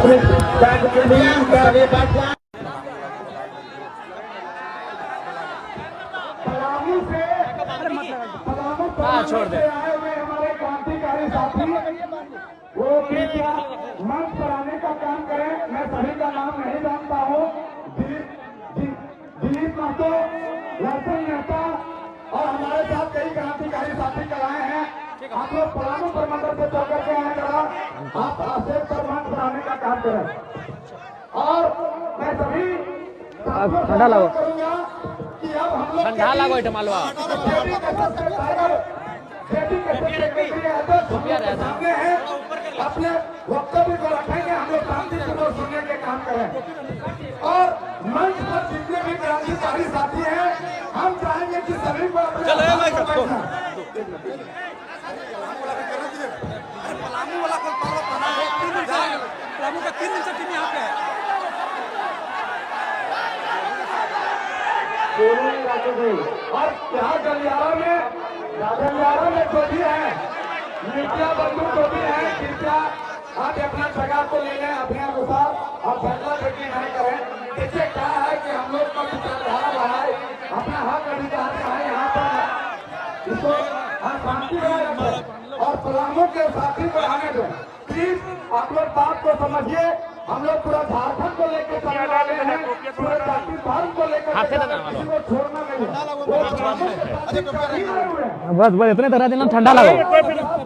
अपने छोड़ दे आए हुए हमारे क्रांतिकारी साथी वो कृपया मंच पर आने का काम करें। मैं सभी का नाम नहीं जानता हूँ। दिलीप महतो, लक्ष्मण मेहता और हमारे साथ कई क्रांतिकारी साथी कल आए हैं। आप लोग पलामू प्रमंडल से चल करके आए जरा आप आशेष पर मंच पर आने का काम करें। और मैं सभी ठंडा लगो करूंगा कि अब हम लोग ठंडा लगो मालवा अपने वक्तव्य को रखेंगे। हम लोग शांतिपूर्वक सुनने के काम करें और मंच पर जितने भी क्रांतिकारी साथी हैं हम चाहेंगे कि सभी को पलामू का 3 दिन से टीम यहाँ पे है। और यहाँ गलियारा में जो भी है मीडिया बंधु जो भी है कृपया आप अपना जगह को ले लें अपने अनुसार और फैसला करके नहीं करें। इससे क्या है कि हम लोग का विचारधारा बढ़ाए अपना हक अधिकार चाहे यहाँ पर इसको हम शांति बनाए रखें और पलामू के साथी को आने दें। प्लीज आप लोग बात को समझिए। हम लोग पूरा झारखंड को लेकर चलने वाले हैं, पूरे जाति धर्म को लेकर किसी को छोड़ना नहीं है। बस इतने तरह दिन ठंडा लगो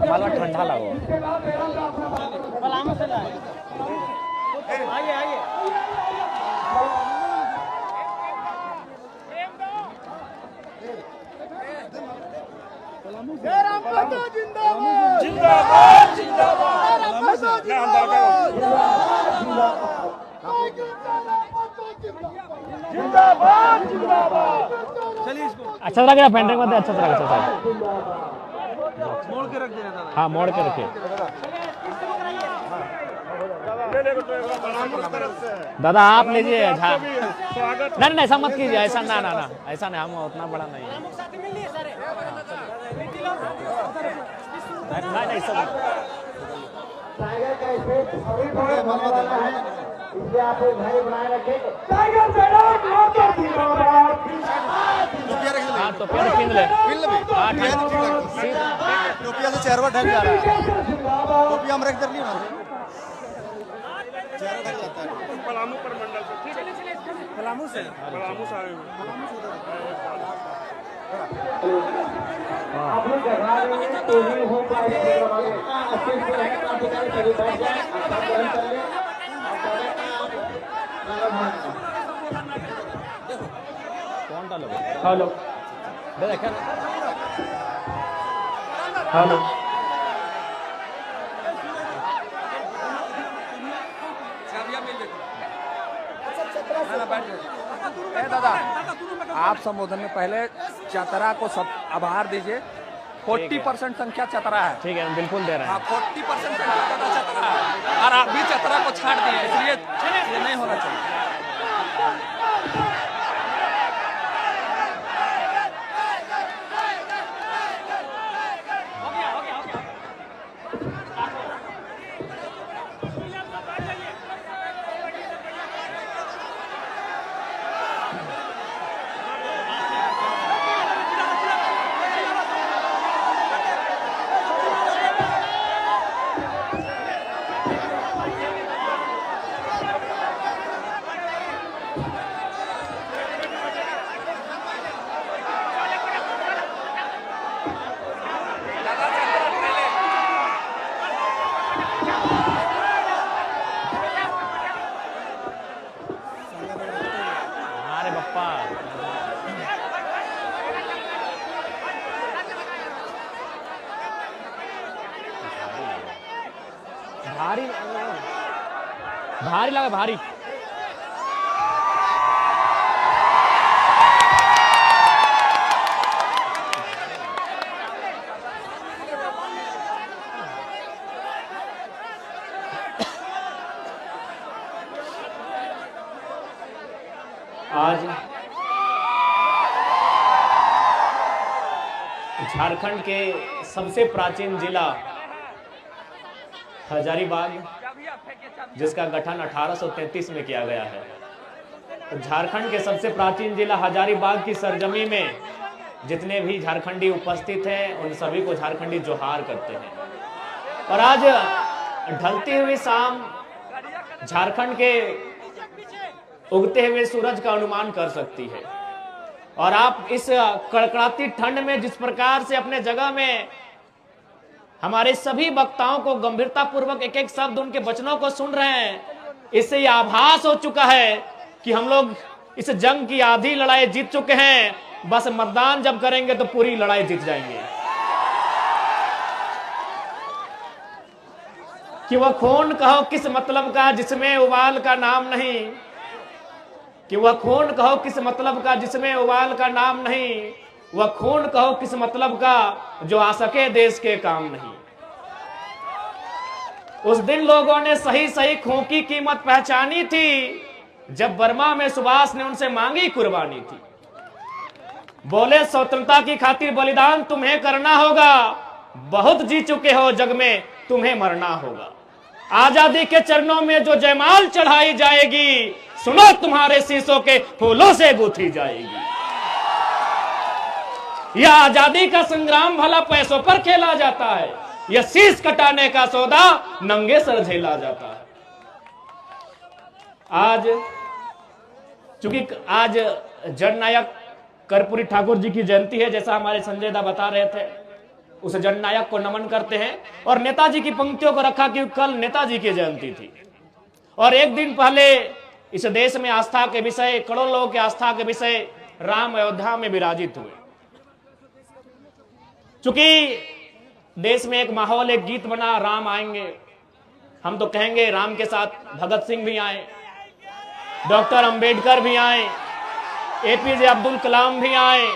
मालवा ठंडा लगो आइए जिंदाबाद जिंदाबाद जिंदाबाद जिंदाबाद। चलिए इसको अच्छा तरह का पेंटिंग मत अच्छा तरह का मोड़ के रख देना दादा। हाँ मोड़ के रखिए दादा आप लीजिए। नहीं नहीं ऐसा मत कीजिए ऐसा ना ना ना ऐसा नहीं हम उतना बड़ा नहीं है नहीं सब टाइगर का स्पेस अभी थोड़े होने वाला है इसलिए आप एक भाई बनाए रखें। टाइगर हाँ तो पेड़ पिन ले टोपिया से चेहरा ढक जा रहा है। टोपिया हम रख कर लियो ना चेहरा ढक जाता है। पलामू प्रमंडल से ठीक है पलामू से आए अपनी जगह में तो ही हो पाएगा। अच्छे से रहें क्रांतिकारी सभी बैठ जाए आप ग्रहण कर लें। कौन डालो हेलो देखा हेलो दादा आप संबोधन में पहले चतरा को सब आभार दीजिए। 40% संख्या चतरा है। ठीक है हम बिल्कुल दे रहे हैं 40% संख्या चतरा है और आप भी चतरा को छाट दिए इसलिए ये नहीं होना चाहिए। भारी लगा भारी आज झारखंड के सबसे प्राचीन जिला हजारीबाग, जिसका गठन 1833 में किया गया है। तो झारखंड के सबसे प्राचीन जिला हजारीबाग की सरजमी में जितने भी झारखंडी उपस्थित हैं उन सभी को झारखंडी जोहार करते हैं। और आज ढलती हुई शाम झारखंड के उगते हुए सूरज का अनुमान कर सकती है। और आप इस कड़कड़ाती ठंड में जिस प्रकार से अपने जगह में हमारे सभी वक्ताओं को गंभीरता पूर्वक एक एक शब्द उनके वचनों को सुन रहे हैं, इससे यह आभास हो चुका है कि हम लोग इस जंग की आधी लड़ाई जीत चुके हैं। बस मतदान जब करेंगे तो पूरी लड़ाई जीत जाएंगे। कि वह खून कहो किस मतलब का जिसमें उबाल का नाम नहीं, कि वह खून कहो किस मतलब का जिसमें उबाल का नाम नहीं, वह खून कहो किस मतलब का जो आ सके देश के काम नहीं। उस दिन लोगों ने सही सही खून की कीमत पहचानी थी जब बर्मा में सुभाष ने उनसे मांगी कुर्बानी थी। बोले स्वतंत्रता की खातिर बलिदान तुम्हें करना होगा, बहुत जी चुके हो जग में तुम्हें मरना होगा। आजादी के चरणों में जो जयमाल चढ़ाई जाएगी, सुनो तुम्हारे शीशों के फूलों से गूंथी जाएगी। यह आजादी का संग्राम भला पैसों पर खेला जाता है, यह शीश कटाने का सौदा नंगे सर झेला जाता है। आज चूंकि आज जननायक कर्पूरी ठाकुर जी की जयंती है, जैसा हमारे संजय दा बता रहे थे, उस जननायक को नमन करते हैं। और नेताजी की पंक्तियों को रखा कि कल नेताजी की जयंती थी और एक दिन पहले इस देश में आस्था के विषय, करोड़ों लोगों के आस्था के विषय राम अयोध्या में विराजित हुए। चूंकि देश में एक माहौल, एक गीत बना, राम आएंगे, हम तो कहेंगे राम के साथ भगत सिंह भी आए, डॉक्टर अंबेडकर भी आए, एपीजे अब्दुल कलाम भी आए,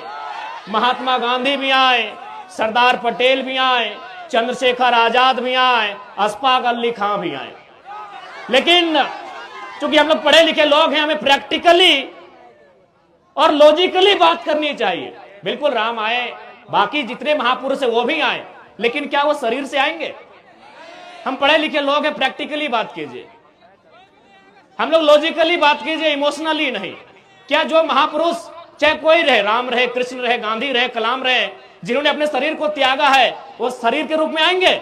महात्मा गांधी भी आए, सरदार पटेल भी आए, चंद्रशेखर आजाद भी आए, अशफाक अली खां भी आए। लेकिन चूंकि हम लोग पढ़े लिखे लोग हैं, हमें प्रैक्टिकली और लॉजिकली बात करनी चाहिए। बिल्कुल राम आए, बाकी जितने महापुरुष है वो भी आए, लेकिन क्या वो शरीर से आएंगे? हम पढ़े लिखे लोग हैं, प्रैक्टिकली बात कीजिए, हम लोग लॉजिकली बात कीजिए, इमोशनली नहीं। क्या जो महापुरुष, चाहे कोई रहे, राम रहे, कृष्ण रहे, गांधी रहे, कलाम रहे, जिन्होंने अपने शरीर को त्यागा है, वो शरीर के रूप में आएंगे?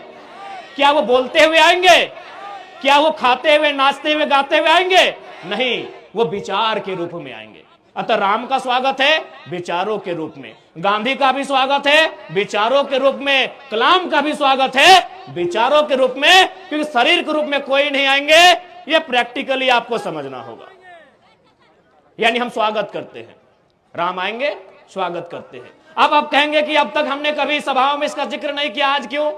क्या वो बोलते हुए आएंगे? क्या वो खाते हुए, नाचते हुए, गाते हुए आएंगे? नहीं, वो विचार के रूप में आएंगे। अतः राम का स्वागत है विचारों के रूप में, गांधी का भी स्वागत है विचारों के रूप में, कलाम का भी स्वागत है विचारों के रूप में, क्योंकि शरीर के रूप में कोई नहीं आएंगे। यह प्रैक्टिकली आपको समझना होगा। यानी हम स्वागत करते हैं, राम आएंगे, स्वागत करते हैं। अब आप कहेंगे कि अब तक हमने कभी सभाओं में इसका जिक्र नहीं किया, आज क्यों?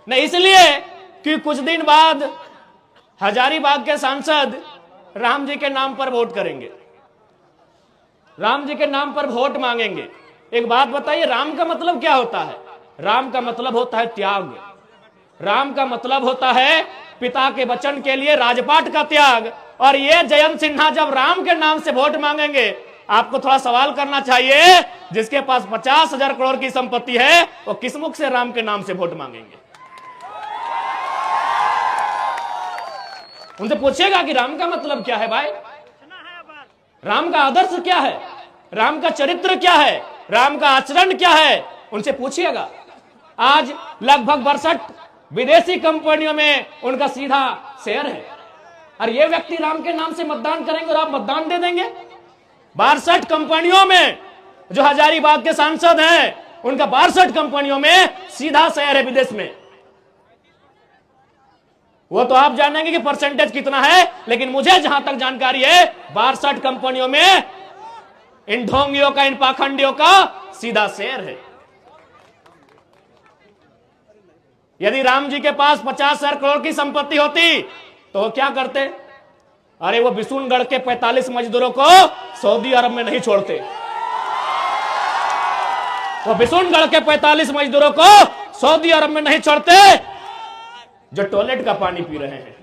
नहीं, इसलिए कि कुछ दिन बाद हजारीबाग के सांसद राम जी के नाम पर वोट करेंगे, राम जी के नाम पर वोट मांगेंगे। एक बात बताइए, राम का मतलब क्या होता है? राम का मतलब होता है त्याग, राम का मतलब होता है पिता के वचन के लिए राजपाट का त्याग। और ये जयंत सिन्हा जब राम के नाम से वोट मांगेंगे, आपको थोड़ा सवाल करना चाहिए, जिसके पास 50,000 करोड़ की संपत्ति है, वो किस मुख से राम के नाम से वोट मांगेंगे? उनसे पूछेगा कि राम का मतलब क्या है भाई, राम का आदर्श क्या है, राम का चरित्र क्या है, राम का आचरण क्या है, उनसे पूछिएगा। आज लगभग 62 विदेशी कंपनियों में उनका सीधा शेयर है, और ये व्यक्ति राम के नाम से मतदान करेंगे और आप मतदान दे देंगे? 62 कंपनियों में जो हजारीबाग के सांसद हैं, उनका 62 कंपनियों में सीधा शेयर है विदेश में। वो तो आप जानेंगे कि परसेंटेज कितना है, लेकिन मुझे जहां तक जानकारी है 62 कंपनियों में इन ढोंगियों का, इन पाखंडियों का सीधा शेयर है। यदि राम जी के पास 50,000 करोड़ की संपत्ति होती तो वो क्या करते? अरे वो बिशुनगढ़ के 45 मजदूरों को सऊदी अरब में नहीं छोड़ते, वो बिशुनगढ़ के 45 मजदूरों को सऊदी अरब में नहीं छोड़ते जो टॉयलेट का पानी पी रहे हैं।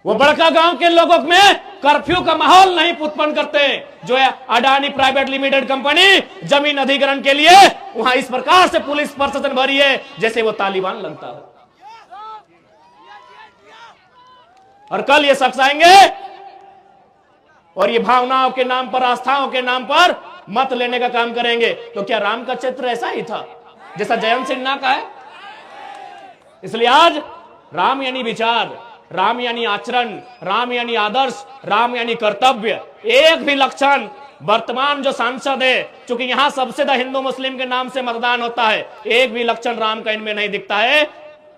वो बड़का गांव के लोगों में कर्फ्यू का माहौल नहीं उत्पन्न करते, जो है अडानी प्राइवेट लिमिटेड कंपनी जमीन अधिग्रहण के लिए वहां इस प्रकार से पुलिस प्रशासन भरी है जैसे वो तालिबान लगता हो। और कल ये शख्स आएंगे और ये भावनाओं के नाम पर, आस्थाओं के नाम पर मत लेने का काम करेंगे। तो क्या राम का चित्र ऐसा ही था जैसा जयंत सिन्हा का है? इसलिए आज राम यानी विचार, राम यानी आचरण, राम यानी आदर्श, राम यानी कर्तव्य। एक भी लक्षण वर्तमान जो सांसद है, चूंकि यहां सबसे ज्यादा हिंदू मुस्लिम के नाम से मतदान होता है, एक भी लक्षण राम का इनमें नहीं दिखता है।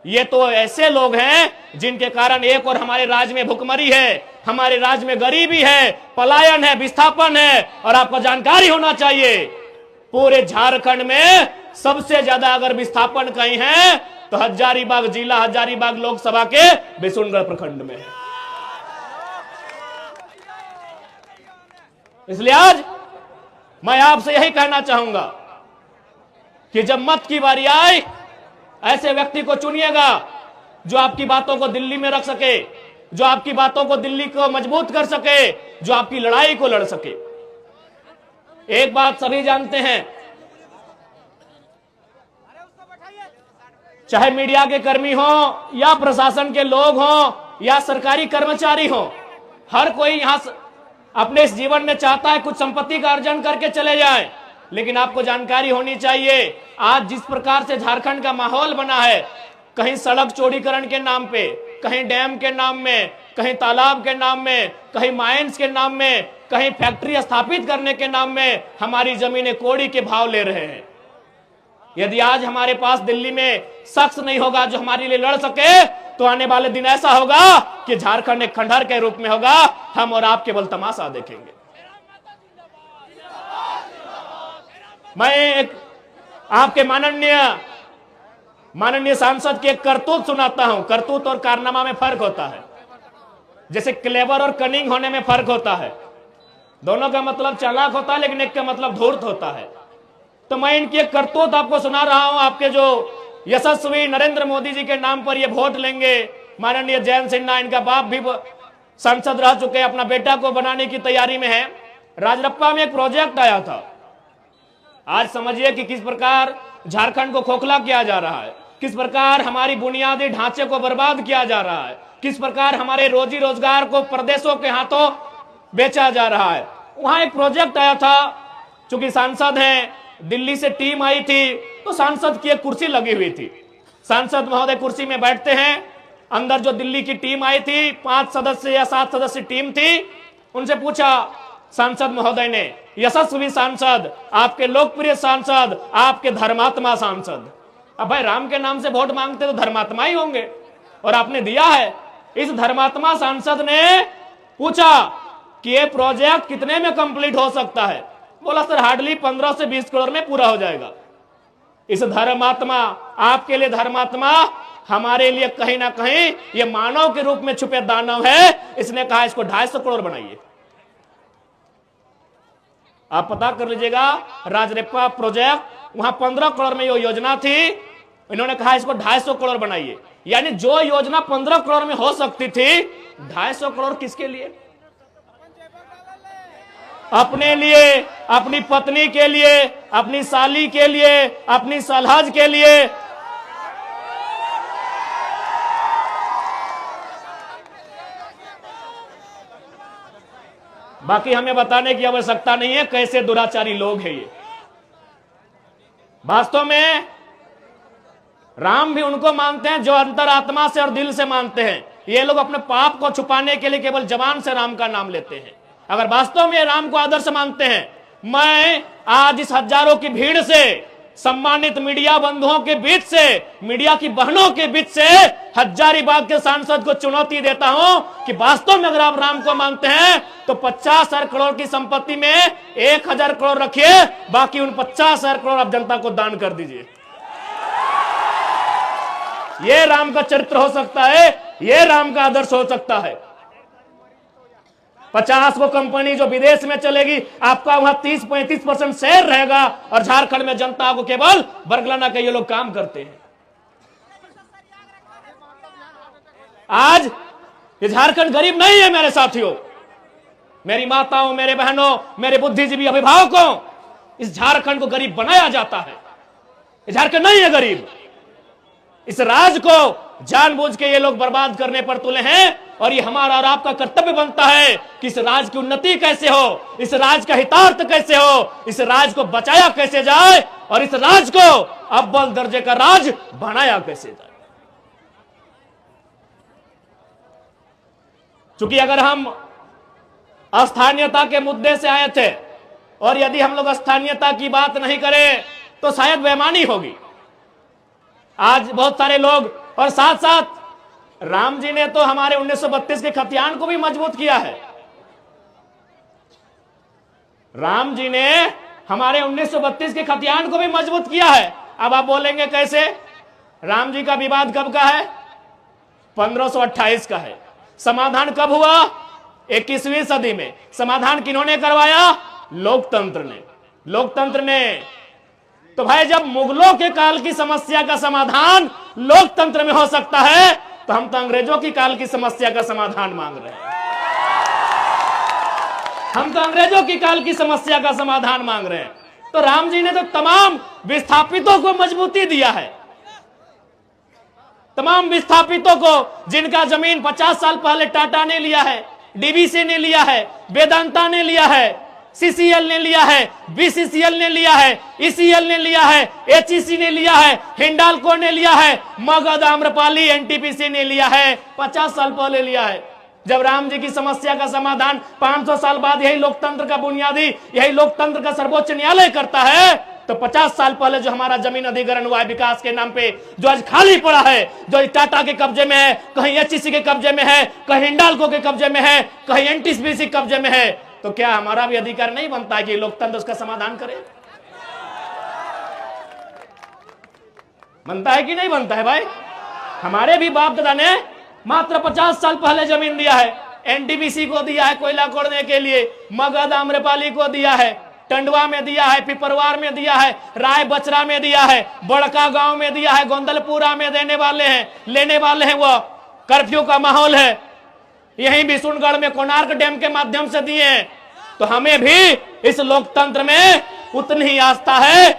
ये तो ऐसे लोग हैं जिनके कारण एक और हमारे राज्य में भुखमरी है, हमारे राज्य में गरीबी है, पलायन है, विस्थापन है। और आपको जानकारी होना चाहिए, पूरे झारखंड में सबसे ज्यादा अगर विस्थापन कहीं है तो हजारीबाग जिला, हजारीबाग लोकसभा के बिशुनगढ़ प्रखंड में है। इसलिए आज मैं आपसे यही कहना चाहूंगा कि जब मत की बारी आए, ऐसे व्यक्ति को चुनिएगा जो आपकी बातों को दिल्ली में रख सके, जो आपकी बातों को दिल्ली को मजबूत कर सके, जो आपकी लड़ाई को लड़ सके। एक बात सभी जानते हैं, चाहे मीडिया के कर्मी हो या प्रशासन के लोग हो या सरकारी कर्मचारी हो, हर कोई यहां अपने इस जीवन में चाहता है कुछ संपत्ति का अर्जन करके चले जाए। लेकिन आपको जानकारी होनी चाहिए, आज जिस प्रकार से झारखंड का माहौल बना है, कहीं सड़क चौड़ीकरण के नाम पे, कहीं डैम के नाम में, कहीं तालाब के नाम में, कहीं माइंस के नाम में, कहीं फैक्ट्री स्थापित करने के नाम में हमारी जमीनें कौड़ी के भाव ले रहे हैं। यदि आज हमारे पास दिल्ली में शख्स नहीं होगा जो हमारे लिए लड़ सके, तो आने वाले दिन ऐसा होगा कि झारखंड एक खंडहर के रूप में होगा, हम और आप केवल तमाशा देखेंगे। मैं एक आपके माननीय सांसद की एक करतूत सुनाता हूं। करतूत और कारनामा में फर्क होता है, जैसे क्लेवर और कनिंग होने में फर्क होता है। दोनों का मतलब चालाक होता है, लेकिन एक का मतलब धूर्त होता है। तो मैं इनकी एक करतूत आपको सुना रहा हूं। आपके जो यशस्वी नरेंद्र मोदी जी के नाम पर ये वोट लेंगे, माननीय जयंत सिन्हा, इनका बाप भी सांसद रह चुके, अपना बेटा को बनाने की तैयारी में है। राजरप्पा में एक प्रोजेक्ट आया था। आज समझिए कि किस प्रकार झारखंड को खोखला किया जा रहा है, किस प्रकार हमारी बुनियादी ढांचे को बर्बाद किया जा रहा है, किस प्रकार हमारे रोजी रोजगार को प्रदेशों के हाथों बेचा जा रहा है। वहां एक प्रोजेक्ट आया था, चूंकि सांसद हैं, दिल्ली से टीम आई थी, तो सांसद की एक कुर्सी लगी हुई थी। सांसद महोदय कुर्सी में बैठते हैं, अंदर जो दिल्ली की टीम आई थी, 5 सदस्य या 7 सदस्य टीम थी, उनसे पूछा सांसद महोदय ने, यशस्वी सांसद, आपके लोकप्रिय सांसद, आपके धर्मात्मा सांसद, अब भाई राम के नाम से वोट मांगते तो धर्मात्मा ही होंगे, और आपने दिया है। इस धर्मात्मा सांसद ने पूछा कि ये प्रोजेक्ट कितने में कंप्लीट हो सकता है? बोला सर हार्डली 15 से 20 करोड़ में पूरा हो जाएगा। इस धर्मात्मा, आपके लिए धर्मात्मा, हमारे लिए कहीं ना कहीं ये मानव के रूप में छुपे दानव है। इसने कहा इसको 250 करोड़ बनाइए। आप पता कर लीजिएगा, राजरप्पा प्रोजेक्ट, वहां 15 करोड़ में ये योजना थी, इन्होंने कहा इसको 250 करोड़ बनाइए। यानी जो योजना 15 करोड़ में हो सकती थी, 250 करोड़ किसके लिए? अपने लिए, अपनी पत्नी के लिए, अपनी साली के लिए, अपनी सलहज के लिए। बाकी हमें बताने की आवश्यकता नहीं है कैसे दुराचारी लोग हैं ये। वास्तव में राम भी उनको मानते हैं जो अंतरात्मा से और दिल से मानते हैं। ये लोग अपने पाप को छुपाने के लिए केवल जबान से राम का नाम लेते हैं। अगर वास्तव में राम को आदर्श मानते हैं, मैं आज इस हजारों की भीड़ से, सम्मानित मीडिया बंधुओं के बीच से, मीडिया की बहनों के बीच से हजारीबाग के सांसद को चुनौती देता हूं कि वास्तव में अगर आप राम को मानते हैं तो 50,000 करोड़ की संपत्ति में 1,000 करोड़ रखिए, बाकी उन 50,000 करोड़ आप जनता को दान कर दीजिए। यह राम का चरित्र हो सकता है, यह राम का आदर्श हो सकता है। 50 को कंपनी जो विदेश में चलेगी, आपका वहां 30-35% शेयर रहेगा, और झारखंड में जनता को केवल बरगलाना के ये लोग काम करते हैं। आज ये झारखंड गरीब नहीं है मेरे साथियों, मेरी माताओं, मेरे बहनों, मेरे बुद्धिजीवी अभिभावकों, इस झारखंड को गरीब बनाया जाता है। ये झारखंड नहीं है गरीब। इस राज्य को जानबूझ के ये लोग बर्बाद करने पर तुले हैं, और ये हमारा और आपका कर्तव्य बनता है कि इस राज्य की उन्नति कैसे हो, इस राज्य का हितार्थ कैसे हो, इस राज्य को बचाया कैसे जाए और इस राज्य को अव्वल दर्जे का राज्य बनाया कैसे जाए। क्योंकि अगर हम स्थानीयता के मुद्दे से आए थे और यदि हम लोग स्थानीयता की बात नहीं करें तो शायद बेईमानी होगी। आज बहुत सारे लोग, और साथ साथ राम जी ने तो हमारे 1932 के खतियान को भी मजबूत किया है। राम जी ने हमारे 1932 के खतियान को भी मजबूत किया है। अब आप बोलेंगे कैसे? राम जी का विवाद कब का है? 1528 का है। समाधान कब हुआ? 21वीं सदी में। समाधान किन्होंने करवाया? लोकतंत्र ने। लोकतंत्र ने। तो भाई जब मुगलों के काल की समस्या का समाधान लोकतंत्र में हो सकता है तो हम तो अंग्रेजों की काल की समस्या का समाधान मांग रहे हैं। हम तो अंग्रेजों की काल की समस्या का समाधान मांग रहे हैं। तो राम जी ने तो तमाम विस्थापितों को मजबूती दिया है। तमाम विस्थापितों को, जिनका जमीन 50 साल पहले टाटा ने लिया है, डीवीसी ने लिया है, वेदांता ने लिया है, सीसीएल ने लिया है, बीसीसीएल ने लिया है, ईसीएल ने लिया है, एचईसी ने लिया है, हिंडाल्को ने लिया है, मगध, आम्रपाली, एनटीपीसी ने लिया है, 50 साल पहले लिया है। जब राम जी की समस्या का समाधान 500 साल बाद यही लोकतंत्र का बुनियादी, यही लोकतंत्र का सर्वोच्च न्यायालय करता है, तो 50 साल पहले जो हमारा जमीन अधिग्रहण हुआ है विकास के नाम पे, जो आज खाली पड़ा है, जो टाटा के कब्जे में है, कहीं एचईसी के कब्जे में है, कहीं हिंडाल्को के कब्जे में है, कहीं एनटीपीसी के कब्जे में है, तो क्या हमारा भी अधिकार नहीं बनता है कि लोकतंत्र उसका समाधान करे? बनता है कि नहीं बनता है भाई? हमारे भी बाप दादा ने मात्र 50 साल पहले जमीन दिया है। एनटीपीसी को दिया है कोयला खोदने के लिए, मगध, आम्रपाली को दिया है, टंडवा में दिया है, पिपरवार में दिया है, राय बचरा में दिया है, बड़का गांव में दिया है, गोंदलपुरा में देने वाले हैं, लेने वाले हैं। वो कर्फ्यू का माहौल है। यहीं बिशुनगढ़ में कोणार्क डैम के माध्यम से दिए हैं। तो हमें भी इस लोकतंत्र में उतनी ही आस्था है।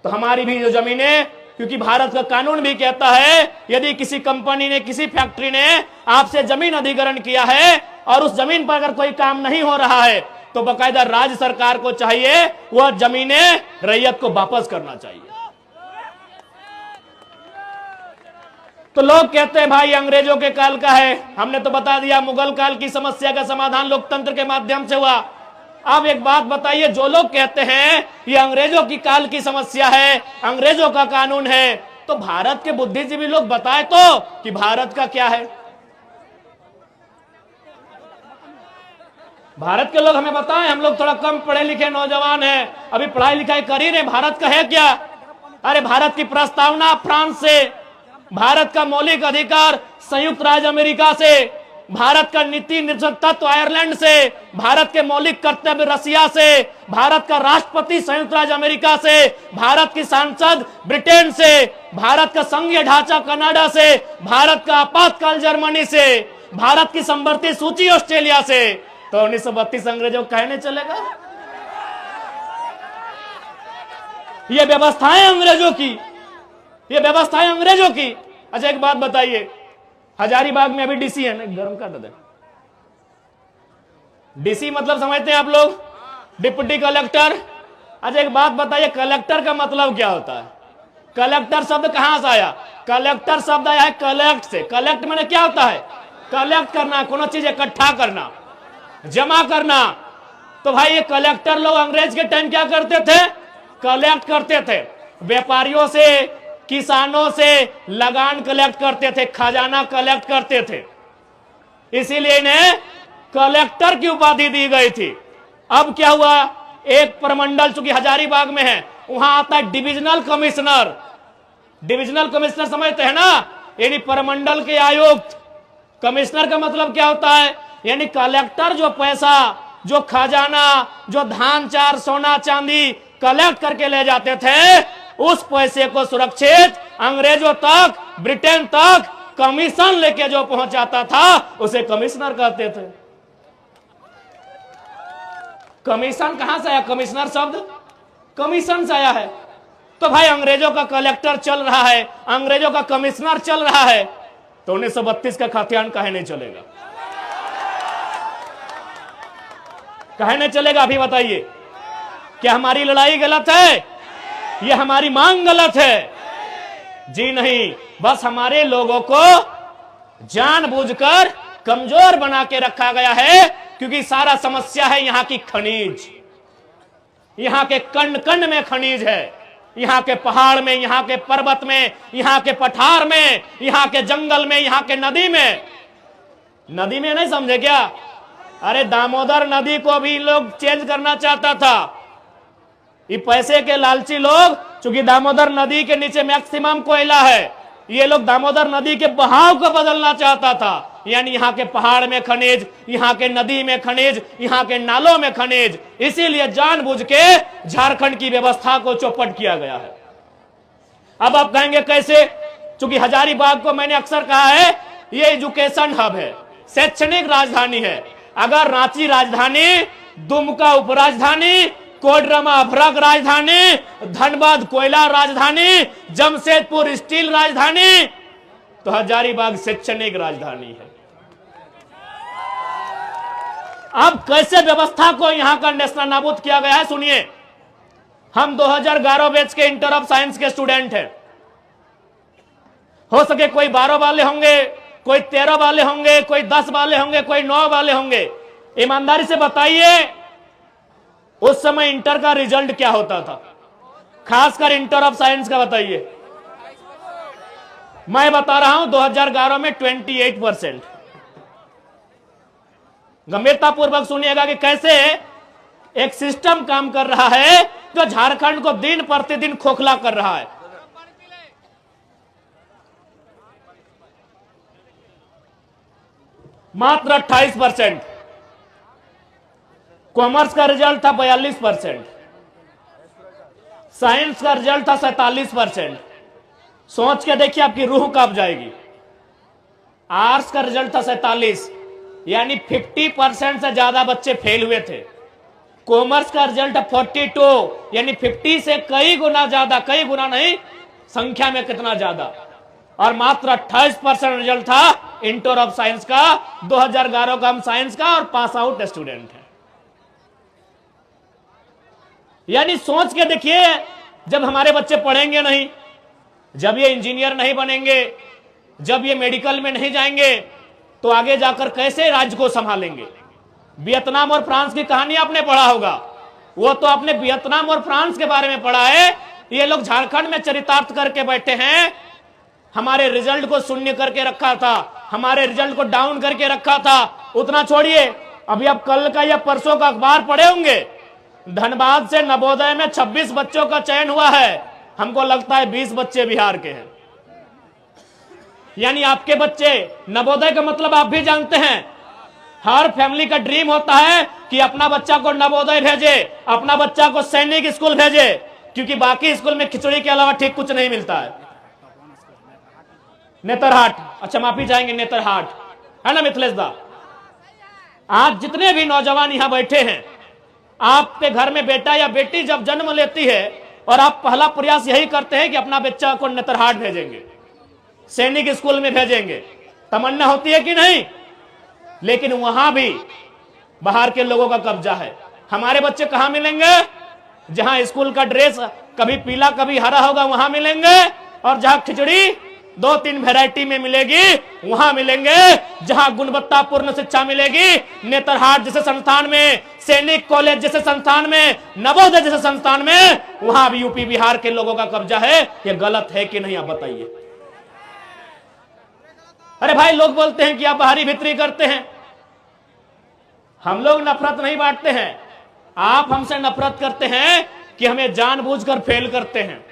तो हमारी भी जो जमीनें, क्योंकि भारत का कानून भी कहता है यदि किसी कंपनी ने, किसी फैक्ट्री ने आपसे जमीन अधिग्रहण किया है और उस जमीन पर अगर कोई काम नहीं हो रहा है तो बाकायदा राज्य सरकार को चाहिए वह जमीनें रैयत को वापस करना चाहिए। तो लोग कहते हैं भाई अंग्रेजों के काल का है। हमने तो बता दिया मुगल काल की समस्या का समाधान लोकतंत्र के माध्यम से हुआ। अब एक बात बताइए, जो लोग कहते हैं ये अंग्रेजों की काल की समस्या है, अंग्रेजों का कानून है, तो भारत के बुद्धिजीवी लोग बताए तो कि भारत का क्या है? भारत के लोग हमें बताएं। हम लोग थोड़ा कम पढ़े लिखे नौजवान हैं, अभी पढ़ाई लिखाई कर ही रहे। भारत का है क्या? अरे भारत की प्रस्तावना फ्रांस से, भारत का मौलिक अधिकार संयुक्त राज्य अमेरिका से, भारत का नीति तत्व आयरलैंड से, भारत के मौलिक कर्तव्य रसिया से, भारत का राष्ट्रपति संयुक्त राज्य अमेरिका से, भारत की सांसद ब्रिटेन से, भारत का संघीय ढांचा कनाडा से, भारत का आपातकाल जर्मनी से, भारत की संवर्ती सूची ऑस्ट्रेलिया से। तो 1932 अंग्रेजों को कहने चलेगा? ये व्यवस्थाएं अंग्रेजों की, ये व्यवस्थाएं अंग्रेजों की। अच्छा एक बात बताइए, हजारीबाग में अभी डीसी है ना, गर्म कर दे। डीसी मतलब समझते हैं आप लोग? Deputy collector. अच्छा एक बात बताइए, कलेक्टर का मतलब क्या होता है? कलेक्टर शब्द कहां से आया? कलेक्टर शब्द आया है कलेक्ट से। कलेक्ट मैंने क्या होता है? कलेक्ट करना, कोनो चीज इकट्ठा करना, जमा करना। तो भाई ये कलेक्टर लोग अंग्रेज के टाइम क्या करते थे? कलेक्ट करते थे। व्यापारियों से, किसानों से लगान कलेक्ट करते थे, खजाना कलेक्ट करते थे। इसीलिए इन्हें कलेक्टर की उपाधि दी गई थी। अब क्या हुआ, एक प्रमंडल चूंकि हजारीबाग में है, वहां आता है डिविजनल कमिश्नर। डिविजनल कमिश्नर समझते हैं ना, यानी प्रमंडल के आयुक्त। कमिश्नर का मतलब क्या होता है? यानी कलेक्टर जो पैसा, जो खजाना, जो धान चार सोना चांदी कलेक्ट करके ले जाते थे, उस पैसे को सुरक्षित अंग्रेजों तक, ब्रिटेन तक कमीशन लेके जो पहुंचाता था उसे कमिश्नर कहते थे। कमीशन कहां से आया? कमिश्नर शब्द कमीशन से आया है। तो भाई अंग्रेजों का कलेक्टर चल रहा है, अंग्रेजों का कमिश्नर चल रहा है, तो 1932 का खातियान काहे नहीं चलेगा? काहे नहीं चलेगा? अभी बताइए, क्या हमारी लड़ाई गलत है? ये हमारी मांग गलत है? जी नहीं, बस हमारे लोगों को जानबूझकर कमजोर बना के रखा गया है, क्योंकि सारा समस्या है यहां की खनिज। यहां के कण कण में खनिज है, यहां के पहाड़ में, यहां के पर्वत में, यहां के पठार में, यहां के जंगल में, यहां के नदी में। नदी में नहीं समझे क्या? अरे दामोदर नदी को भी लोग चेंज करना चाहता था। ये पैसे के लालची लोग, चूंकि दामोदर नदी के नीचे मैक्सिमम कोयला है, ये लोग दामोदर नदी के बहाव को बदलना चाहता था। यानी यहाँ के पहाड़ में खनिज, यहाँ के नदी में खनिज, यहाँ के नालों में खनिज। इसीलिए जानबूझ के झारखंड की व्यवस्था को चौपट किया गया है। अब आप कहेंगे कैसे? चूंकि हजारीबाग को मैंने अक्सर कहा है, ये एजुकेशन हब है, शैक्षणिक राजधानी है। अगर रांची राजधानी, दुमका उपराजधानी, कोडरमा अभ्रक राजधानी, धनबाद कोयला राजधानी, जमशेदपुर स्टील राजधानी, तो हजारीबाग शैक्षणिक राजधानी है। अब कैसे व्यवस्था को यहां का नेशनल नाबूद किया गया है, सुनिए। हम 2011 बैच के इंटर ऑफ साइंस के स्टूडेंट हैं। हो सके कोई 12 वाले होंगे, कोई 13 वाले होंगे, कोई 10 वाले होंगे, कोई 9 वाले होंगे। ईमानदारी से बताइए, उस समय इंटर का रिजल्ट क्या होता था? खासकर इंटर ऑफ साइंस का बताइए। मैं बता रहा हूं 2011 में 28%। गंभीरता पूर्वक सुनिएगा कि कैसे एक सिस्टम काम कर रहा है जो झारखंड को दिन प्रतिदिन खोखला कर रहा है। मात्र 28%। कॉमर्स का रिजल्ट था 42%, साइंस का रिजल्ट था 47%। सोच के देखिए आपकी रूह कांप जाएगी। आर्ट्स का रिजल्ट था 47, यानी 50% से ज्यादा बच्चे फेल हुए थे। कॉमर्स का रिजल्ट 42, यानी 50 से कई गुना ज्यादा, कई गुना नहीं, संख्या में कितना ज्यादा। और मात्र 28% रिजल्ट था इंटर ऑफ साइंस का। 2011 का हम साइंस का और पास आउट स्टूडेंट है। यानी सोच के देखिए, जब हमारे बच्चे पढ़ेंगे नहीं, जब ये इंजीनियर नहीं बनेंगे, जब ये मेडिकल में नहीं जाएंगे, तो आगे जाकर कैसे राज्य को संभालेंगे? वियतनाम और फ्रांस की कहानी आपने पढ़ा होगा। वो तो आपने वियतनाम और फ्रांस के बारे में पढ़ा है। ये लोग झारखंड में चरितार्थ करके बैठे हैं। हमारे रिजल्ट को शून्य करके रखा था, हमारे रिजल्ट को डाउन करके रखा था। उतना छोड़िए, अभी आप कल का या परसों का अखबार पढ़े होंगे, धनबाद से नवोदय में 26 बच्चों का चयन हुआ है। हमको लगता है 20 बच्चे बिहार के हैं। यानी आपके बच्चे, नवोदय का मतलब आप भी जानते हैं। हर फैमिली का ड्रीम होता है कि अपना बच्चा को नवोदय भेजे, अपना बच्चा को सैनिक स्कूल भेजे, क्योंकि बाकी स्कूल में खिचड़ी के अलावा ठीक कुछ नहीं मिलता है। नेतरहाट, अच्छा माफी चाहेंगे, नेतरहाट है ना मिथिलेश दा। आज जितने भी नौजवान यहां बैठे हैं, आपके घर में बेटा या बेटी जब जन्म लेती है और आप पहला प्रयास यही करते हैं कि अपना बच्चा को नेतरहाट भेजेंगे, सैनिक स्कूल में भेजेंगे। तमन्ना होती है कि नहीं? लेकिन वहां भी बाहर के लोगों का कब्जा है। हमारे बच्चे कहां मिलेंगे? जहां स्कूल का ड्रेस कभी पीला कभी हरा होगा वहां मिलेंगे, और जहां खिचड़ी 2-3 वैरायटी में मिलेगी वहां मिलेंगे। जहां गुणवत्तापूर्ण शिक्षा मिलेगी, नेतरहाट जैसे संस्थान में, सैनिक कॉलेज जैसे संस्थान में, नवोदय जैसे संस्थान में, वहां भी यूपी बिहार के लोगों का कब्जा है। यह गलत है कि नहीं, आप बताइए। अरे भाई, लोग बोलते हैं कि आप बाहरी भीतरी करते हैं। हम लोग नफरत नहीं बांटते हैं, आप हमसे नफरत करते हैं कि हमें जानबूझकर फेल करते हैं।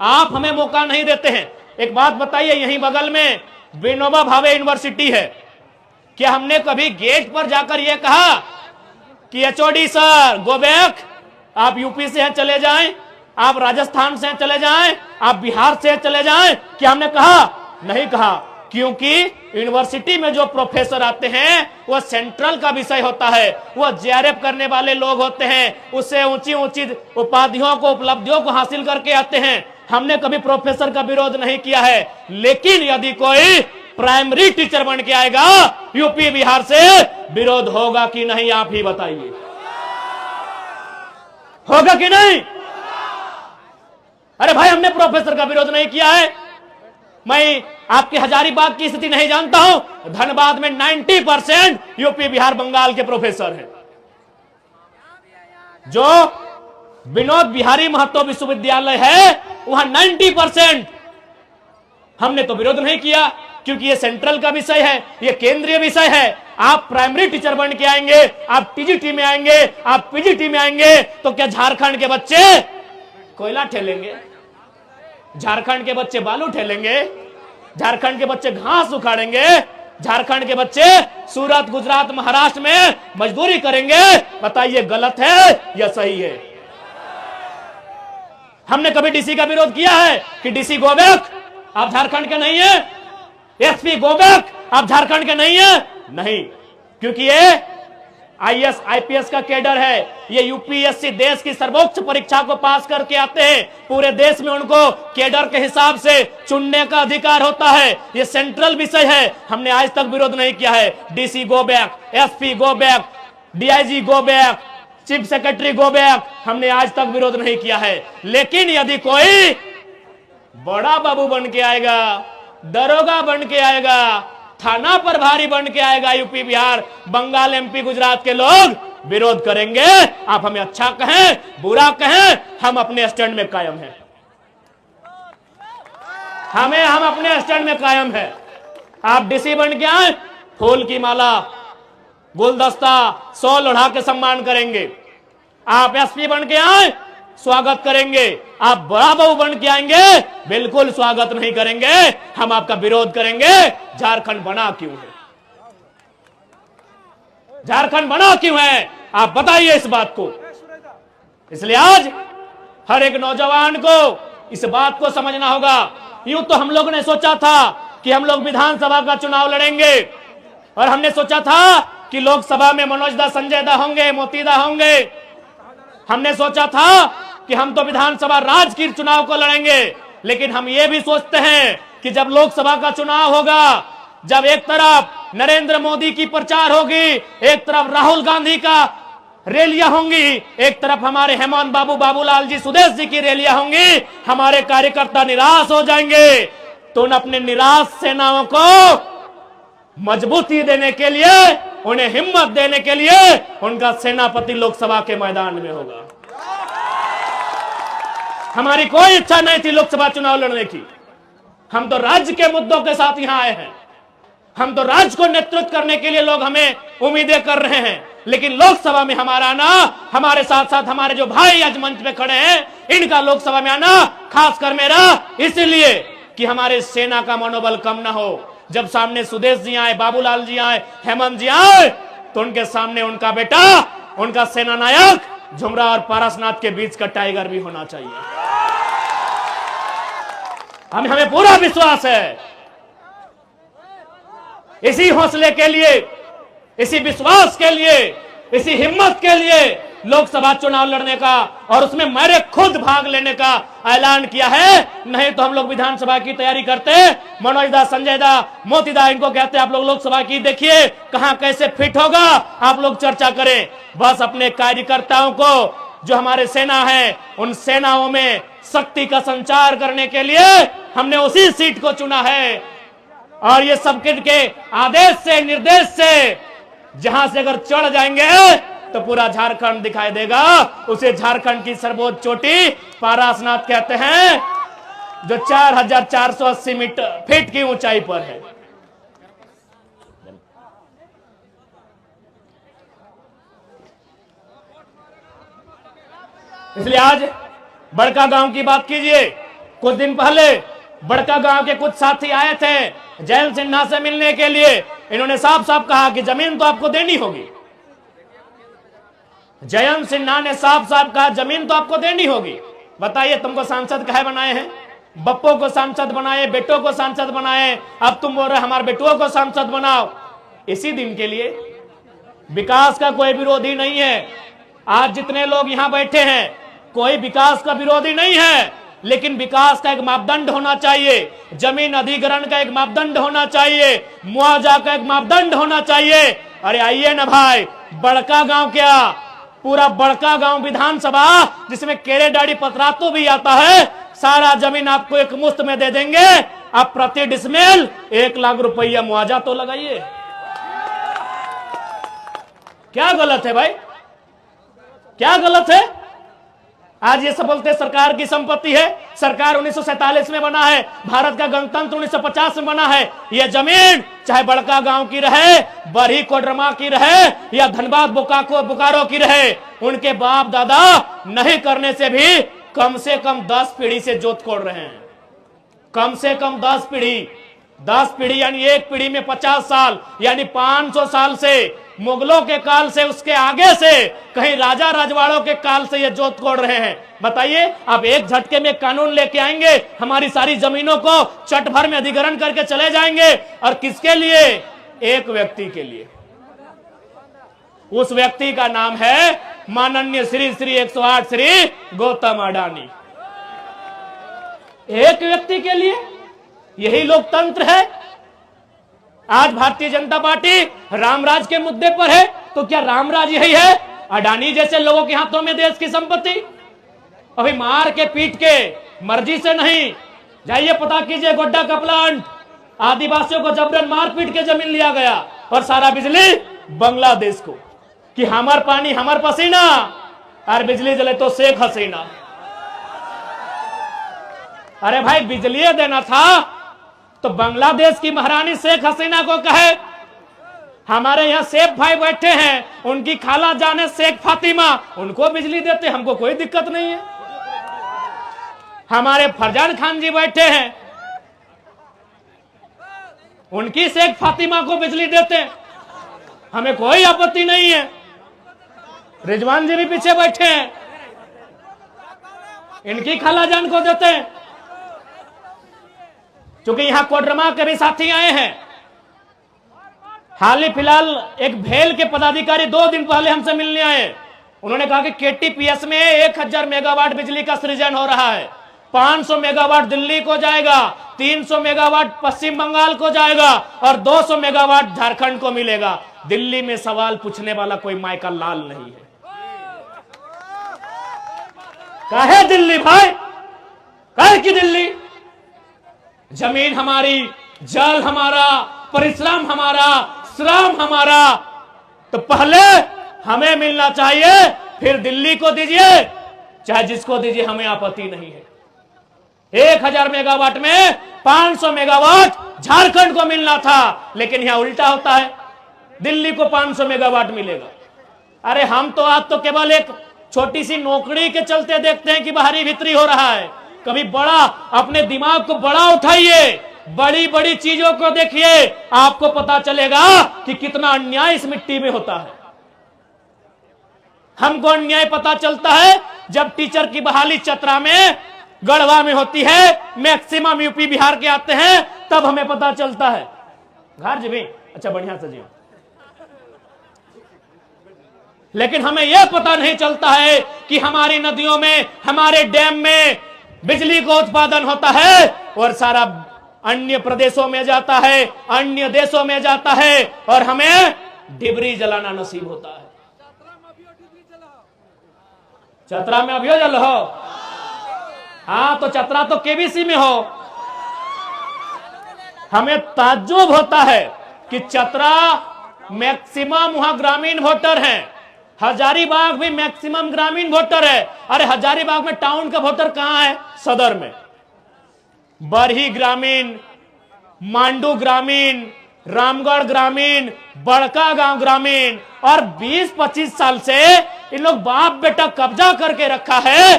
आप हमें मौका नहीं देते हैं। एक बात बताइए, यहीं बगल में विनोबा भावे यूनिवर्सिटी है। क्या हमने कभी गेट पर जाकर यह कहा कि एचओडी सर गो बैक, आप यूपी से हैं चले जाएं, आप राजस्थान से चले जाएं, आप बिहार से चले जाएं? क्या हमने कहा? नहीं कहा, क्योंकि यूनिवर्सिटी में जो प्रोफेसर आते हैं वह सेंट्रल का विषय होता है, वह जेआरएफ करने वाले लोग होते हैं, उससे ऊंची ऊंची उपाधियों को, उपलब्धियों को हासिल करके आते हैं। हमने कभी प्रोफेसर का विरोध नहीं किया है। लेकिन यदि कोई प्राइमरी टीचर बन के आएगा यूपी बिहार से, विरोध होगा कि नहीं आप ही बताइए, होगा कि नहीं? अरे भाई हमने प्रोफेसर का विरोध नहीं किया है। मैं आपके हजारीबाग की स्थिति नहीं जानता हूं, धनबाद में 90% यूपी बिहार बंगाल के प्रोफेसर हैं। जो विनोद बिहारी महतो विश्वविद्यालय है वहां 90%। हमने तो विरोध नहीं किया क्योंकि ये सेंट्रल का विषय है, ये केंद्रीय विषय है। आप प्राइमरी टीचर बन के आएंगे, आप टीजीटी में आएंगे, आप पीजीटी में आएंगे, तो क्या झारखंड के बच्चे कोयला ठेलेंगे? झारखंड के बच्चे बालू ठेलेंगे? झारखंड के बच्चे घास उखाड़ेंगे? झारखंड के बच्चे सूरत, गुजरात, महाराष्ट्र में मजदूरी करेंगे? बताइए गलत है या सही है? हमने कभी डीसी का विरोध किया है कि डीसी गो बैक, आप झारखंड के नहीं है? एसपी गो बैक, आप झारखंड के नहीं है? नहीं, क्योंकि ये आईएएस आईपीएस का कैडर है। ये यूपीएससी देश की सर्वोच्च परीक्षा को पास करके आते हैं। पूरे देश में उनको कैडर के हिसाब से चुनने का अधिकार होता है। ये सेंट्रल विषय है। हमने आज तक विरोध नहीं किया है। DC go back, SP go back, DIG go back, chief secretary go back, हमने आज तक विरोध नहीं किया है। लेकिन यदि कोई बड़ा बाबू बन के आएगा, दरोगा बन के आएगा, थाना प्रभारी बन के आएगा यूपी बिहार बंगाल एमपी गुजरात के लोग विरोध करेंगे। आप हमें अच्छा कहें बुरा कहें, हम अपने स्टैंड में कायम हैं। हम अपने स्टैंड में कायम हैं। आप डीसी बन के आए, फूल की माला, गुलदस्ता, 100 लोढ़ा के सम्मान करेंगे। आप एसपी बन के आए, स्वागत करेंगे। आप बड़ा बहू बन के आएंगे, बिल्कुल स्वागत नहीं करेंगे, हम आपका विरोध करेंगे। झारखंड बना क्यों है? झारखंड बना क्यों है? आप बताइए इस बात को। इसलिए आज हर एक नौजवान को इस बात को समझना होगा। यूं तो हम लोग ने सोचा था कि हम लोग विधानसभा का चुनाव लड़ेंगे, और हमने सोचा था कि लोकसभा में मनोज दा, संजय दा होंगे, मोती दा होंगे। हमने सोचा था कि हम तो विधानसभा राज्य की चुनाव को लड़ेंगे। लेकिन हम ये भी सोचते हैं कि जब लोकसभा का चुनाव होगा, जब एक तरफ नरेंद्र मोदी की प्रचार होगी, एक तरफ राहुल गांधी का रैलियां होंगी, एक तरफ हमारे हेमंत बाबू, बाबूलाल जी, सुदेश जी की रैलियां होंगी, हमारे कार्यकर्ता निराश हो जाएंगे। तो उन अपने निराश सेनाओं को मजबूती देने के लिए, उन्हें हिम्मत देने के लिए उनका सेनापति लोकसभा के मैदान में होगा। हमारी कोई इच्छा नहीं थी लोकसभा चुनाव लड़ने की। हम तो राज्य के मुद्दों के साथ यहां आए हैं। हम तो राज्य को नेतृत्व करने के लिए लोग हमें उम्मीदें कर रहे हैं। लेकिन लोकसभा में हमारा आना, हमारे साथ साथ हमारे जो भाई आज मंच पे खड़े हैं, इनका लोकसभा में आना, खासकर मेरा, इसलिए कि हमारे सेना का मनोबल कम ना हो। जब सामने सुदेश जी आए, बाबूलाल जी आए, हेमंत जी आए, तो उनके सामने उनका बेटा, उनका सेना नायक झुमरा और पारसनाथ के बीच का टाइगर भी होना चाहिए। हमें पूरा विश्वास है। इसी हौसले के लिए, इसी विश्वास के लिए, इसी हिम्मत के लिए लोकसभा चुनाव लड़ने का और उसमें मेरे खुद भाग लेने का ऐलान किया है। नहीं तो हम लोग विधानसभा की तैयारी करते, मनोज दा, संजय दा, मोती दा, इनको कहते आप लोग लोकसभा की देखिए कहां कैसे फिट होगा, आप लोग चर्चा करें। बस अपने कार्यकर्ताओं को, जो हमारे सेना है, उन सेनाओं में शक्ति का संचार करने के लिए हमने उसी सीट को चुना है। और ये सबके आदेश से, निर्देश से, जहां से अगर चढ़ जाएंगे तो पूरा झारखंड दिखाई देगा। उसे झारखंड की सर्वोच्च चोटी पारसनाथ कहते हैं, जो 4480 फीट की ऊंचाई पर है। इसलिए आज बड़का गांव की बात कीजिए। कुछ दिन पहले बड़का गांव के कुछ साथी आए थे जयंत सिन्हा से मिलने के लिए। इन्होंने साफ साफ कहा कि जमीन तो आपको देनी होगी। जयंत सिन्हा ने साफ साफ कहा जमीन तो आपको देनी होगी। बताइए तुमको सांसद काहे बनाए हैं? बप्पो को सांसद बनाए, बेटों को सांसद बनाए, अब तुम बोल रहे हमारे बेटुओं को सांसद बनाओ। इसी दिन के लिए विकास का कोई विरोधी नहीं है। आज जितने लोग यहां बैठे हैं, कोई विकास का विरोधी नहीं है। लेकिन विकास का एक मापदंड होना चाहिए, जमीन अधिग्रहण का एक मापदंड होना चाहिए, मुआवजा का एक मापदंड होना चाहिए। अरे आइए ना भाई, बड़का गांव क्या, पूरा बड़का गांव विधानसभा जिसमें केरेडाड़ी पतरातू भी आता है, सारा जमीन आपको एक मुश्त में दे देंगे। आप प्रति डिसमिल 1 लाख रुपया मुआवजा तो लगाइए। क्या गलत है भाई, क्या गलत है? आज ये सब बोलते सरकार की संपत्ति है, सरकार 1947 में बना है, भारत का गणतंत्र 1950 में बना है। यह जमीन चाहे बड़का गांव की रहे, बरही कोडरमा की रहे या धनबाद बोकारो की रहे, उनके बाप दादा नहीं करने से कम 10 पीढ़ी से जोत कोड़ रहे हैं। कम से कम 10 पीढ़ी यानी एक पीढ़ी में 50 साल यानी 500 साल से, मुगलों के काल से, उसके आगे से, कहीं राजा राजवाड़ों के काल से ये जोत कोड़ रहे हैं। बताइए, आप एक झटके में कानून लेके आएंगे, हमारी सारी जमीनों को चट भर में अधिग्रहण करके चले जाएंगे, और किसके लिए? एक व्यक्ति के लिए। उस व्यक्ति का नाम है माननीय श्री 108 श्री गौतम अडानी। एक व्यक्ति के लिए, यही लोकतंत्र है। आज भारतीय जनता पार्टी रामराज के मुद्दे पर है, तो क्या रामराज यही है? अडानी जैसे लोगों के हाथों में देश की संपत्ति? अभी मार के पीट के, मर्जी से नहीं। जाइए पता कीजिए, गोड्डा का प्लांट, आदिवासियों को जबरन मार पीट के जमीन लिया गया, और सारा बिजली बांग्लादेश को, कि हमार पानी हमार पसीना, और बिजली जले तो शेख हसीना। अरे भाई, बिजली देना था तो बांग्लादेश की महारानी शेख हसीना को कहे। हमारे यहाँ शेख भाई बैठे हैं, उनकी खाला जाने शेख फातिमा, उनको बिजली देते, हमको कोई दिक्कत नहीं है। हमारे फरजान खान जी बैठे हैं, उनकी शेख फातिमा को बिजली देते, हमें कोई आपत्ति नहीं है। रिजवान जी भी पीछे बैठे हैं, इनकी खाला जान को देते हैं। क्योंकि यहां कोडरमा के भी साथी आए हैं। हाल ही फिलहाल एक भेल के पदाधिकारी 2 दिन पहले हमसे मिलने आए। उन्होंने कहा कि केटीपीएस में 1000 मेगावाट बिजली का सृजन हो रहा है, 500 मेगावाट दिल्ली को जाएगा, 300 मेगावाट पश्चिम बंगाल को जाएगा, और 200 मेगावाट झारखंड को मिलेगा। दिल्ली में सवाल पूछने वाला कोई मायका लाल नहीं है। काहे दिल्ली भाई, काहे की दिल्ली? जमीन हमारी, जल हमारा, परिश्रम हमारा, श्रम हमारा, तो पहले हमें मिलना चाहिए, फिर दिल्ली को दीजिए, चाहे जिसको दीजिए, हमें आपत्ति नहीं है। 1000 मेगावाट में 500 मेगावाट झारखंड को मिलना था, लेकिन यहां उल्टा होता है, दिल्ली को 500 मेगावाट मिलेगा। अरे हम तो आज तो केवल एक छोटी सी नौकरी के चलते देखते हैं कि बाहरी भीतरी हो रहा है। कभी बड़ा, अपने दिमाग को बड़ा उठाइए, बड़ी बड़ी चीजों को देखिए, आपको पता चलेगा कि कितना अन्याय इस मिट्टी में होता है। हमको अन्याय पता चलता है जब टीचर की बहाली चतरा में, गढ़वा में होती है, मैक्सिमम यूपी बिहार के आते हैं, तब हमें पता चलता है। घर जी भी अच्छा, बढ़िया से जी। लेकिन हमें यह पता नहीं चलता है कि हमारी नदियों में, हमारे डैम में बिजली का उत्पादन होता है, और सारा अन्य प्रदेशों में जाता है, अन्य देशों में जाता है, और हमें डिबरी जलाना नसीब होता है। चतरा में अभियो जल हो? हाँ, तो चतरा तो केबीसी में हो। हमें ताज्जुब होता है कि चतरा मैक्सिमम वहां ग्रामीण वोटर हैं, हजारीबाग भी मैक्सिमम ग्रामीण वोटर है। अरे हजारीबाग में टाउन का वोटर कहां है? सदर में। बरही ग्रामीण, मांडू ग्रामीण, रामगढ़ ग्रामीण, बड़का गांव ग्रामीण, और 20-25 साल से इन लोग बाप बेटा कब्जा करके रखा है।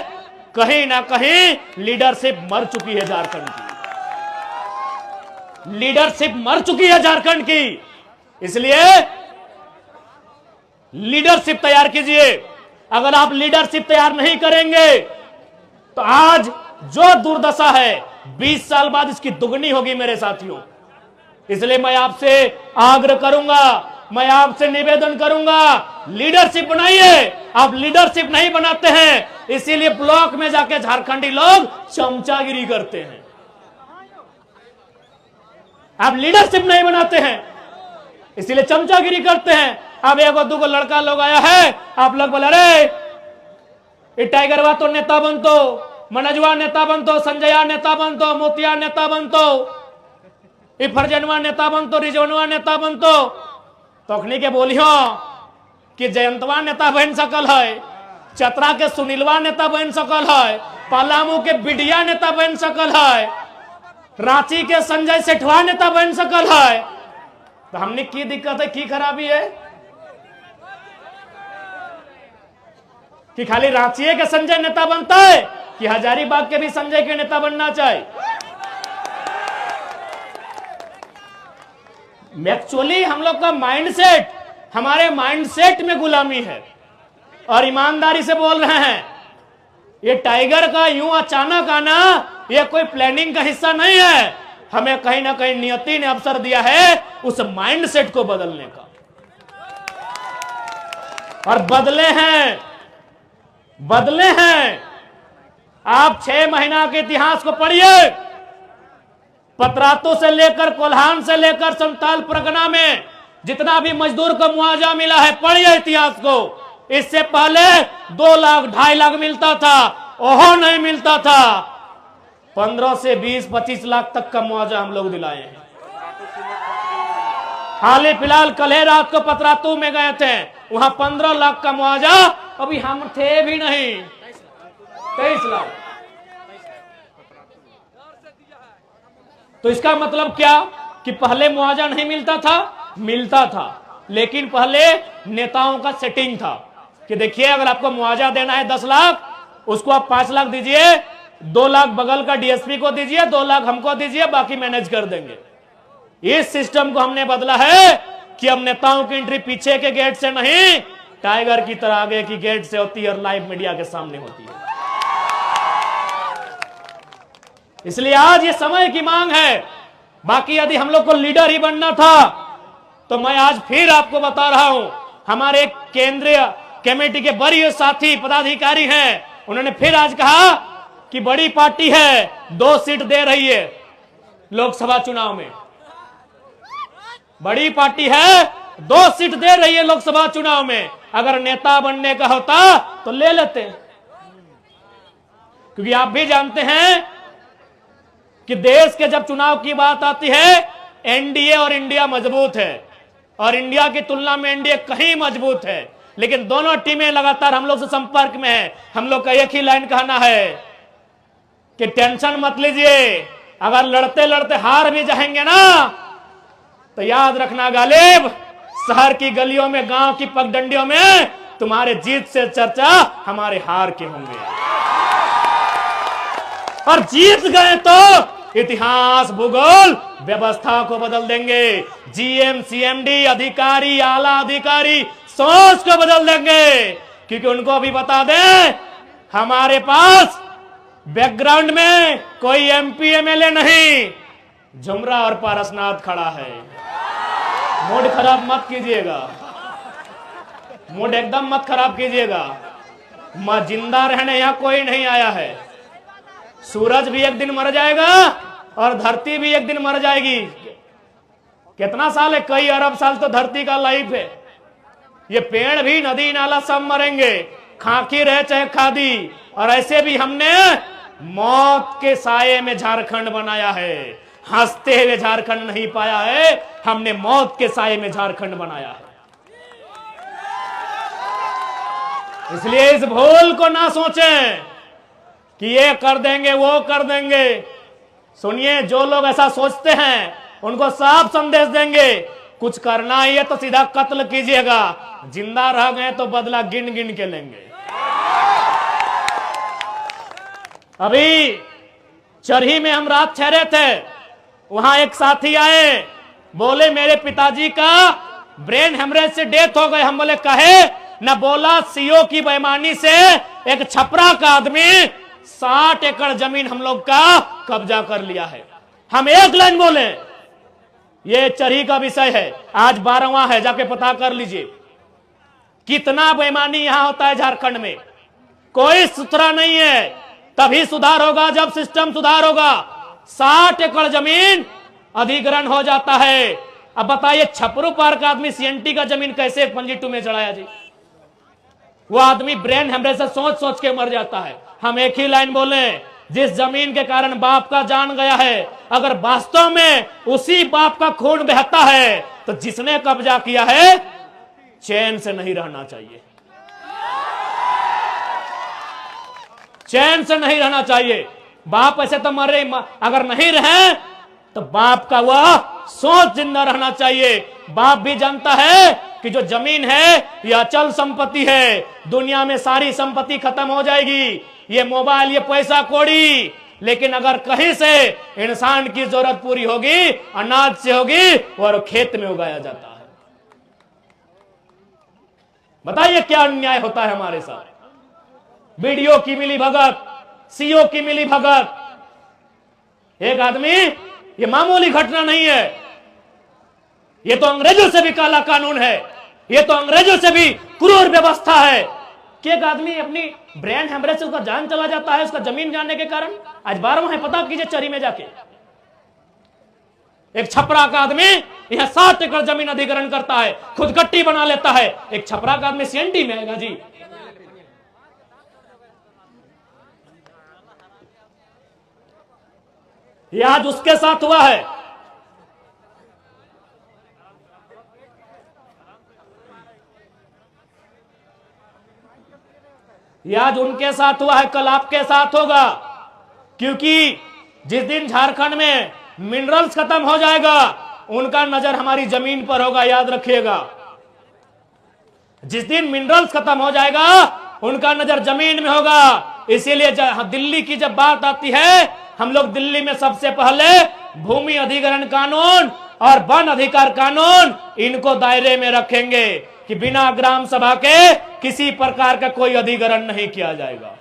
कहीं ना कहीं लीडरशिप मर चुकी है झारखंड की, लीडरशिप मर चुकी है झारखंड की। इसलिए लीडरशिप तैयार कीजिए। अगर आप लीडरशिप तैयार नहीं करेंगे तो आज जो दुर्दशा है 20 साल बाद इसकी दुगनी होगी मेरे साथियों। इसलिए मैं आपसे आग्रह करूंगा, मैं आपसे निवेदन करूंगा, लीडरशिप बनाइए। आप लीडरशिप नहीं बनाते हैं इसीलिए ब्लॉक में जाके झारखंडी लोग चमचागिरी करते हैं। आप लीडरशिप नहीं बनाते हैं, इसीलिए चमचागिरी करते हैं। अब एक दो लड़का लोग आया है, आप लोग बोले अरे ये टाइगरवा तो नेता बनतो, मनजवा नेता बनतो, संजया नेता बनतो, मोतिया नेता बनतो, ये फरजनवा नेता बनतो, रिजवनवा नेता बनतो। तखनी के बोलियो कि जयंतवा नेता बन सकल है, चतरा के सुनीलवा नेता बन सकल है, पलामू के बिडिया नेता बन सकल है, रांची के संजय सेठवा नेता बन सकल है। तो हमने की दिक्कत है, की खराबी है कि खाली रांची के संजय नेता बनता है कि हजारीबाग के भी संजय के नेता बनना चाहिए? एक्चुअली हम लोग का माइंडसेट, हमारे माइंडसेट में गुलामी है। और ईमानदारी से बोल रहे हैं, ये टाइगर का यूं अचानक आना ये कोई प्लानिंग का हिस्सा नहीं है। हमें कहीं ना कहीं नियति ने अवसर दिया है उस माइंडसेट को बदलने का, और बदले हैं। आप 6 महीना के इतिहास को पढ़िए, पतरातू से लेकर कोल्हान से लेकर संताल परगना में जितना भी मजदूर को मुआवजा मिला है, पढ़िए इतिहास को। इससे पहले 2 लाख 2.5 लाख मिलता था, ओहो नहीं मिलता था। 15 से 20-25 लाख तक का मुआवजा हम लोग दिलाए हैं। हाल ही फिलहाल कल रात को पतरातू में गए थे, वहां 15 लाख का मुआवजा, अभी हम थे भी नहीं, 23 लाख। तो इसका मतलब क्या कि पहले मुआवजा नहीं मिलता था? मिलता था, लेकिन पहले नेताओं का सेटिंग था कि देखिए अगर आपको मुआवजा देना है 10 लाख, उसको आप 5 लाख दीजिए, 2 लाख बगल का डीएसपी को दीजिए, 2 लाख हमको दीजिए, बाकी मैनेज कर देंगे। इस सिस्टम को हमने बदला है कि अब नेताओं की एंट्री पीछे के गेट से नहीं, टाइगर की तरह आगे की गेट से होती है और लाइव मीडिया के सामने होती है। इसलिए आज ये समय की मांग है। बाकी यदि हम लोग को लीडर ही बनना था तो मैं आज फिर आपको बता रहा हूं, हमारे केंद्रीय कमेटी के वरीय साथी पदाधिकारी हैं, उन्होंने फिर आज कहा कि बड़ी पार्टी है, 2 सीट दे रही है लोकसभा चुनाव में। बड़ी पार्टी है, 2 सीट दे रही है लोकसभा चुनाव में। अगर नेता बनने का होता तो ले लेते, क्योंकि आप भी जानते हैं कि देश के जब चुनाव की बात आती है, एनडीए और इंडिया मजबूत है, और इंडिया की तुलना में एनडीए कहीं मजबूत है। लेकिन दोनों टीमें लगातार हम लोग से संपर्क में है। हम लोग का एक ही लाइन कहना है कि टेंशन मत लीजिए, अगर लड़ते लड़ते हार भी जाएंगे ना तो याद रखना गालिब, शहर की गलियों में, गांव की पगडंडियों में तुम्हारे जीत से चर्चा हमारे हार के होंगे, और जीत गए तो इतिहास, भूगोल, व्यवस्था को बदल देंगे। जीएम, सीएमडी, अधिकारी, आला अधिकारी सोच को बदल देंगे, क्योंकि उनको भी बता दें हमारे पास बैकग्राउंड में कोई एमपी एमएलए नहीं, झुमरा और पारसनाथ खड़ा है। मूड खराब मत कीजिएगा, मूड एकदम मत खराब कीजिएगा। मां जिंदा रहने यहां कोई नहीं आया है। सूरज भी एक दिन मर जाएगा और धरती भी एक दिन मर जाएगी। कितना साल है? कई अरब साल तो धरती का लाइफ है। ये पेड़ भी, नदी नाला सब मरेंगे, खाकी रहे चाहे खादी। और ऐसे भी हमने मौत के साये में झारखंड बनाया है, हंसते हुए झारखंड नहीं पाया है, हमने मौत के साये में झारखंड बनाया है। इसलिए इस भूल को ना सोचें कि ये कर देंगे वो कर देंगे। सुनिए, जो लोग ऐसा सोचते हैं उनको साफ संदेश देंगे, कुछ करना ही है तो सीधा कत्ल कीजिएगा, जिंदा रह गए तो बदला गिन गिन के लेंगे। अभी चरही में हम रात ठहरे थे, वहां एक साथी आए, बोले मेरे पिताजी का ब्रेन हेमरेज से डेथ हो गए। हम बोले कहे न, बोला सीओ की बेईमानी से एक छपरा का आदमी 60 एकड़ जमीन हम लोग का कब्जा कर लिया है। हम एक लाइन बोले, ये चरही का विषय है, आज 12वां है, जाके पता कर लीजिए कितना बेईमानी यहां होता है झारखंड में। कोई सुथरा नहीं है। तभी सुधार होगा जब सिस्टम सुधार होगा। 60 एकड़ जमीन अधिग्रहण हो जाता है। अब बताइए छपरू पार का आदमी सीएनटी का जमीन कैसे पंजी 2 में चढ़ाया जी? वो आदमी ब्रेन हेमरेज से सोच सोच के मर जाता है। हम एक ही लाइन बोले, जिस जमीन के कारण बाप का जान गया है, अगर वास्तव में उसी बाप का खून बहता है तो जिसने कब्जा किया है चैन से नहीं रहना चाहिए, चैन से नहीं रहना चाहिए। बाप ऐसे तो मर रहे, अगर नहीं रहे तो बाप का वह सोच जिंदा रहना चाहिए। बाप भी जानता है कि जो जमीन है यह अचल संपत्ति है, दुनिया में सारी संपत्ति खत्म हो जाएगी, ये मोबाइल, ये पैसा कौड़ी, लेकिन अगर कहीं से इंसान की जरूरत पूरी होगी, अनाज से होगी, और खेत में उगाया जाता है। बताइए क्या अन्याय होता है हमारे साथ। बीडीओ की मिली भगत, सीओ की मिली भगत, एक आदमी, ये मामूली घटना नहीं है, ये तो अंग्रेजों से भी काला कानून है, ये तो अंग्रेजों से भी क्रूर व्यवस्था है कि एक आदमी अपनी ब्रेन हेमरेज से उसका जान चला जाता है उसका जमीन जानने के कारण। आज 12वां है, पता कीजिए चरी में जाके। एक छपरा का आदमी यहां 7 एकड़ जमीन अधिग्रहण करता है, खुद गट्टी बना लेता है। एक छपरा का आदमी सीएनटी में आएगा जी। ये आज उसके साथ हुआ है। ये आज उनके साथ हुआ है, कल आपके साथ होगा। क्योंकि जिस दिन झारखंड में मिनरल्स खत्म हो जाएगा, उनका नजर हमारी जमीन पर होगा, याद रखिएगा। जिस दिन मिनरल्स खत्म हो जाएगा, उनका नजर जमीन में होगा। इसीलिए दिल्ली की जब बात आती है, हम लोग दिल्ली में सबसे पहले भूमि अधिग्रहण कानून और वन अधिकार कानून, इनको दायरे में रखेंगे कि बिना ग्राम सभा के किसी प्रकार का कोई अधिग्रहण नहीं किया जाएगा।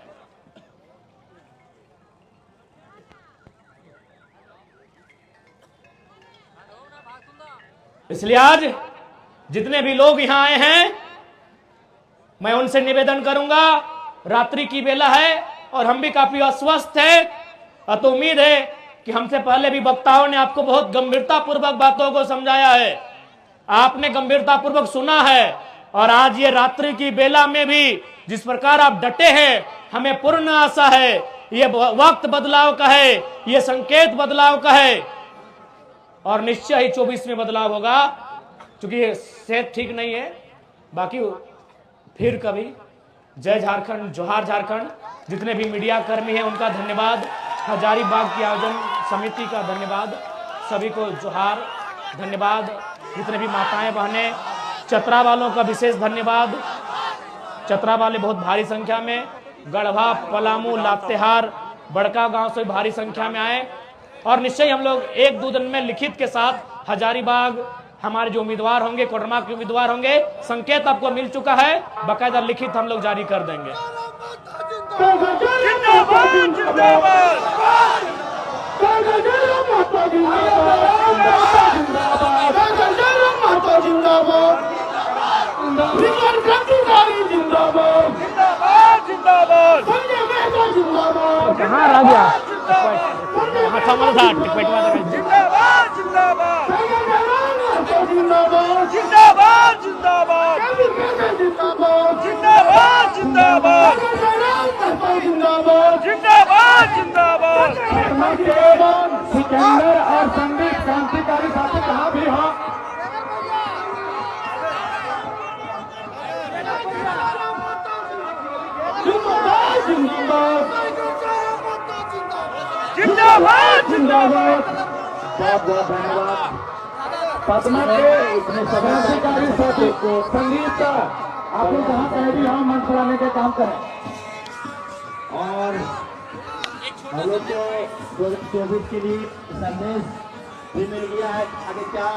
इसलिए आज जितने भी लोग यहां आए हैं, मैं उनसे निवेदन करूंगा, रात्रि की बेला है और हम भी काफी अस्वस्थ हैं, तो उम्मीद है कि हमसे पहले भी वक्ताओं ने आपको बहुत गंभीरता पूर्वक बातों को समझाया है, आपने गंभीरता पूर्वक सुना है। और आज ये रात्रि की बेला में भी जिस प्रकार आप डटे हैं, हमें पूर्ण आशा है ये वक्त बदलाव का है, ये संकेत बदलाव का है, और निश्चय ही 24 में बदलाव होगा। क्योंकि सेहत ठीक नहीं है, बाकी फिर कभी। जय झारखंड, जोहार झारखंड। जितने भी मीडिया कर्मी हैं उनका धन्यवाद, हजारीबाग की आयोजन समिति का धन्यवाद, सभी को जोहार, धन्यवाद। जितने भी माताएं बहनें, चतरा वालों का विशेष धन्यवाद। चतरा वाले बहुत भारी संख्या में, गढ़वा, पलामू, लातेहार, बड़का गांव से भारी संख्या में आए। और निश्चय हम लोग 1-2 दिन में लिखित के साथ हजारीबाग हमारे जो उम्मीदवार होंगे, कोडरमा के उम्मीदवार होंगे, संकेत आपको मिल चुका है, बकायदा लिखित हम लोग जारी कर देंगे। कहाँ रह गया? सिकंदर और संदीप क्रांतिकारी साथी कहाँ भी हो, जिंदाबाद जिंदाबाद। बहुत बहुत धन्यवाद पद्मा के क्रांतिकारी साथी को। संगीत का आप लोग जहाँ कहीं भी हम मंच चलाने का काम करें। और हम लोग को 2024 के लिए संदेश भी मिल गया है, आगे क्या